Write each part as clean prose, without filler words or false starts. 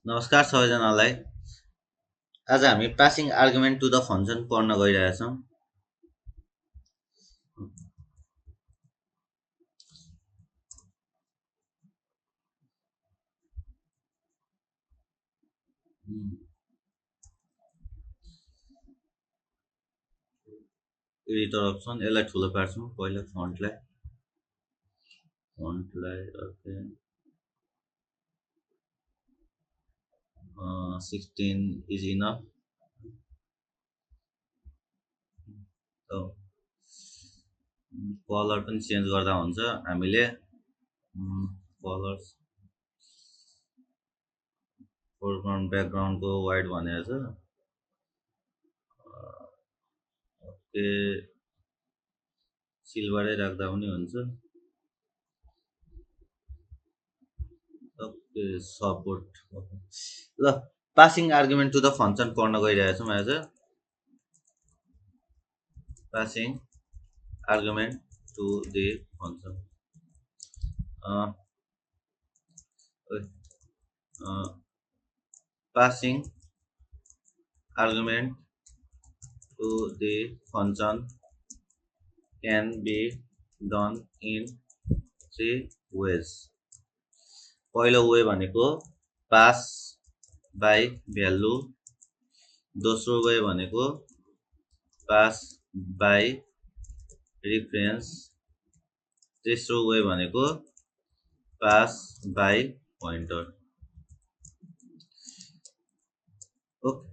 नमस्कार सबैजनालाई। आज हामी passing argument to the function पढ्न गइरहेछौँ। एडिटर अप्सन यसलाई ठुलो पार्छौँ। पहिला फन्टलाई ओके 16 इज इनफ। कलर पनि चेन्ज गर्दा हुन्छ। हामीले कलर्स फोरग्राउन्ड ब्याकग्राउन्डको वाइट भनेको छ। ओके सिल्भरै राख्दा पनि हुन्छ। ओके सपोर्ट ल passing argument to the function पढ्न गइरहेछौँ आज। पासिङ argument to the function. Passing argument to the function can be done in three ways. पहिलो वे भनेको pass by value, दोस्रो वे भनेको pass by reference, तेस्रो वे भनेको pass by pointer. ओके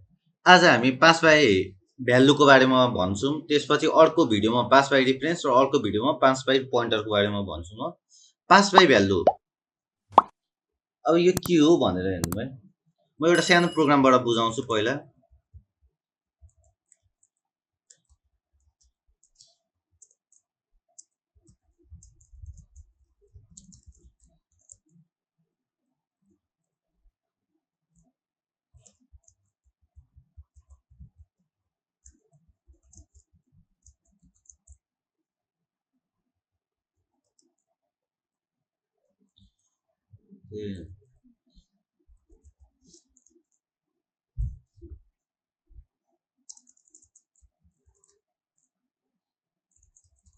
आज हामी पास बाई भ्यालुको बारेमा भन्छौँ। त्यसपछि अर्को भिडियोमा पास बाई रिफरेन्स र अर्को भिडियोमा पास बाई पोइन्टरको बारेमा भन्छु म। पास बाई भ्यालु अब यो के हो भनेर हेर्नु है। म एउटा सानो प्रोग्रामबाट बुझाउँछु पहिला।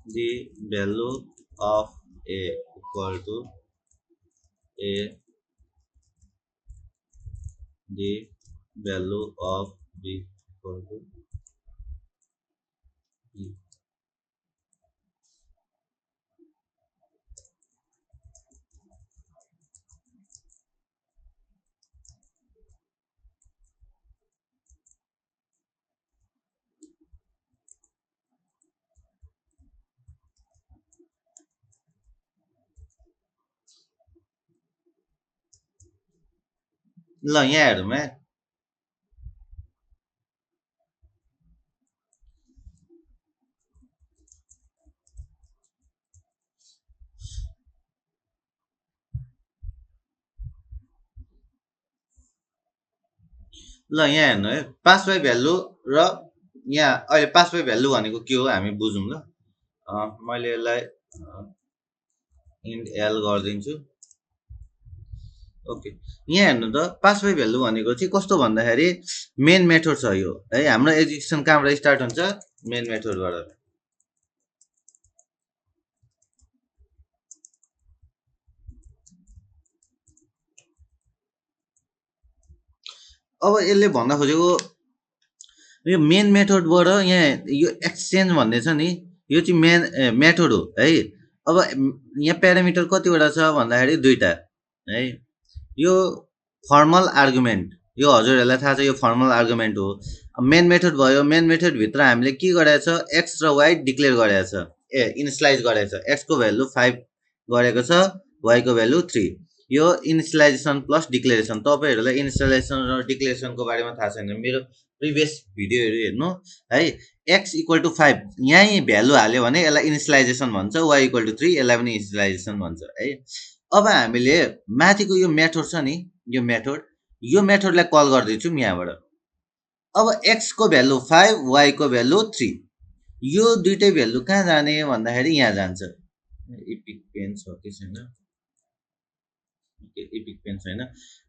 The value of A equal to A, the value of B equal to B. ल यहाँ हेरौँ है। ल यहाँ हेर्नु है, पास बाई भ्यालु र यहाँ अहिले पास बाई भ्यालु भनेको के हो हामी बुझौँ ल। मैले यसलाई इन्ट एल गरिदिन्छु। ओके यहाँ हेर्नु त पास बाई भ्यालु भनेको चाहिँ कस्तो भन्दाखेरि मेन मेथड छ यो है। हाम्रो एजुकेसन कहाँबाट स्टार्ट हुन्छ? मेन मेथडबाट। अब यसले भन्न खोजेको यो मेन मेथडबाट यहाँ यो एक्सचेन्ज भन्ने छ नि, यो चाहिँ मेथड हो है। अब यहाँ प्यारामिटर कतिवटा छ भन्दाखेरि दुईटा है। यो फर्मल आर्गुमेन्ट, यो हजुरहरूलाई थाहा छ यो फर्मल आर्गुमेन्ट हो। मेन मेथड भयो, मेन मेथडभित्र हामीले के गरेको छ, एक्स र वाइ डिक्लेयर गरेको छ, इनिसियलाइज गरेको छ। एक्सको भ्यालु 5 गरेको छ, वाइको भ्यालु 3। यो इनिसियलाइजेसन प्लस डिक्लेरेसन। तपाईँहरूलाई इनिसियलाइजेसन र डिक्लेरेसनको बारेमा थाहा छैन, मेरो प्रिभियस भिडियोहरू हेर्नु है। एक्स इक्वल टु 5 यहीँ भ्यालु हाल्यो भने यसलाई इनिसियलाइजेसन भन्छ, वाइ इक्वल टु 3 यसलाई पनि इनिसियलाइजेसन भन्छ है। अब हामीले माथिको यो मेथड छ नि, यो मेथडलाई कल गर्दैछौँ यहाँबाट। अब एक्सको भ्यालु 5, वाइको भ्यालु 3, यो दुइटै भ्यालु कहाँ जाने भन्दाखेरि यहाँ जान्छ। इपिक पेन छ कि छैन? इपिक पेन छैन।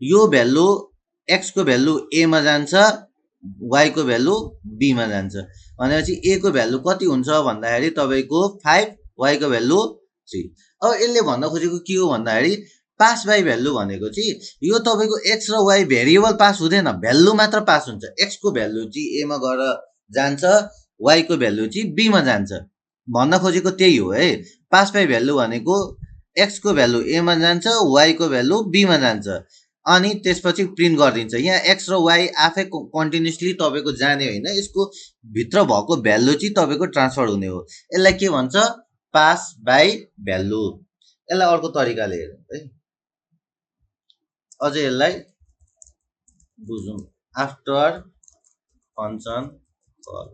यो भ्यालु x को भ्यालु a मा जान्छ, y को भ्यालु b मा जान्छ भनेपछि a को भ्यालु कति हुन्छ भन्दाखेरि तपाईको 5, y को भ्यालु 3। अब यसले भन्न खोजेको के हो भन्दाखेरि पास बाई भ्यालु भनेको चाहिँ यो तपाईको x र y भेरिएबल पास हुँदैन, भ्यालु मात्र पास हुन्छ। x को भ्यालु चाहिँ a मा गएर जान्छ, y को भ्यालु चाहिँ b मा जान्छ भन्न खोजेको त्यही हो है। पास बाई भ्यालु भनेको x को भ्यालु a मा जान्छ, y को भ्यालु b मा जान्छ अनि त्यसपछि प्रिन्ट गरिदिन्छ। यहाँ x र y आफै कन्टिन्युअसली तपाईको जाने होइन, यसको भित्र भएको भ्यालु चाहिँ तपाईको ट्रान्सफर हुने हो। यसलाई के भन्छ? Pass by value. यसलाई अर्को तरिकाले हेरौँ है, अझै यसलाई बुझौँ। आफ्टर फंक्सन कल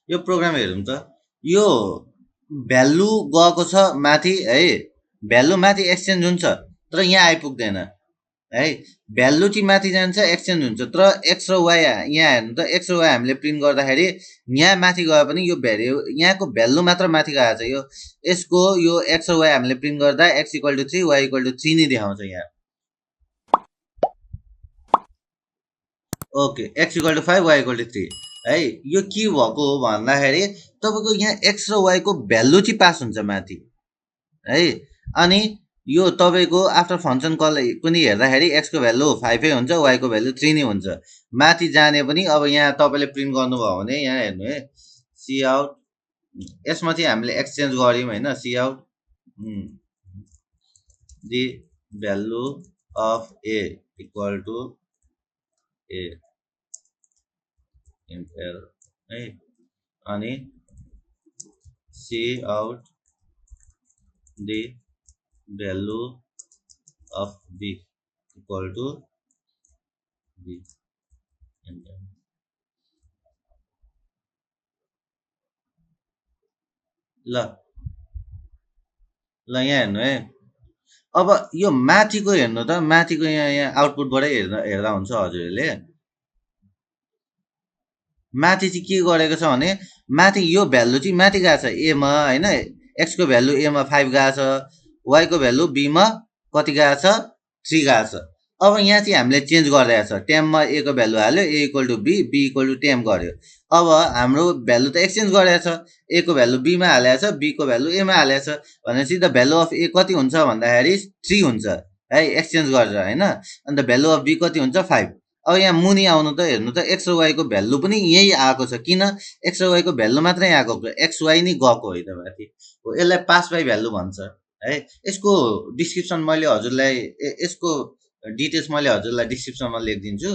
यो प्रोग्राम हेरौँ त। यो भ्यालु गएको छ माथि है, भ्यालु माथि एक्सचेन्ज हुन्छ तर यहाँ आइपुग्दैन है। भ्यालु चाहिँ माथि जान्छ, एक्सचेन्ज हुन्छ, तर एक्स र वाइ यहाँ हेर्नु त, एक्स र वाइ हामीले प्रिन्ट गर्दाखेरि यहाँ माथि गए पनि यो भ्यालु यहाँको भ्यालु मात्र माथि गएको छ। यो यसको यो एक्स र वाइ हामीले प्रिन्ट गर्दा x = 3 y = 3 नै देखाउँछ यहाँ। ओके, x = 5 y = 3 है। यो के भएको हो भन्दाखेरि तपाईको यहाँ x र y को भ्यालु चाहिँ पास हुन्छ माथि है। अनि यो तपाईको आफ्टर फंक्सन कल पनि हेर्दाखेरि x को भ्यालु 5 हुन्छ, y को भ्यालु 3 नै हुन्छ। माथि जाने पनि अब यहाँ तपाईले प्रिन्ट गर्नुभयो भने यहाँ हेर्नु है, सी आउट, यसमा चाहिँ हामीले एक्सचेन्ज गर्यौं हैन, cout the value of a equal to a int l है। अनि cout the value of b equal to b int l। ल यहाँ हेर्नु है, अब यो माथिको हेर्नु त, माथिको यहाँ आउटपुटबाटै हेर्दा हुन्छ हजुरले। माथि चाहिँ के गरेको छ भने माथि यो भ्यालु चाहिँ माथि गएको छ a मा हैन, x को भ्यालु a मा 5 गएको छ, y को भ्यालु b मा कति गएको छ 3 गएको छ। अब यहाँ चाहिँ हामीले चेन्ज गरिरहेको छ, टेममा a को भ्यालु हाल्यो, a = b, b = टेम गर्यो। अब हाम्रो भ्यालु त एक्सचेन्ज गरेको छ, a को भ्यालु b मा हालेको छ, b को भ्यालु a मा हालेको छ भनेपछि द भ्यालु अफ a कति हुन्छ भन्दाखेरि 3 हुन्छ है, एक्सचेन्ज गरेर हैन। अनि द भ्यालु अफ b कति हुन्छ 5। अब यहाँ मुनि आउनु त, हेर्नु त, x र y को भ्यालु पनि यही आएको छ। किन? x र y को भ्यालु मात्रै आएको, x y नै गएको होइन माथि। यसलाई पास बाई भ्यालु भन्छ है। यसको डिस्क्रिप्सन मैले हजुरलाई, यसको डिटेल्स मैले हजुरलाई डिस्क्रिप्सनमा लेखिदिन्छु।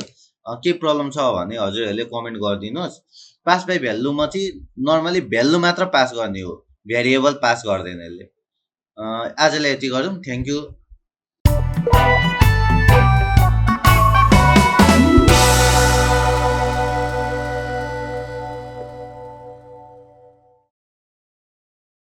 के प्रब्लम छ भने हजुरहरूले कमेन्ट गरिदिनुहोस्। पास बाई भ्यालुमा चाहिँ नर्मली भ्यालु मात्र पास गर्ने हो, भेरिएबल पास गर्दैन यसले। आजलाई यति गरौँ, थ्यांक यू।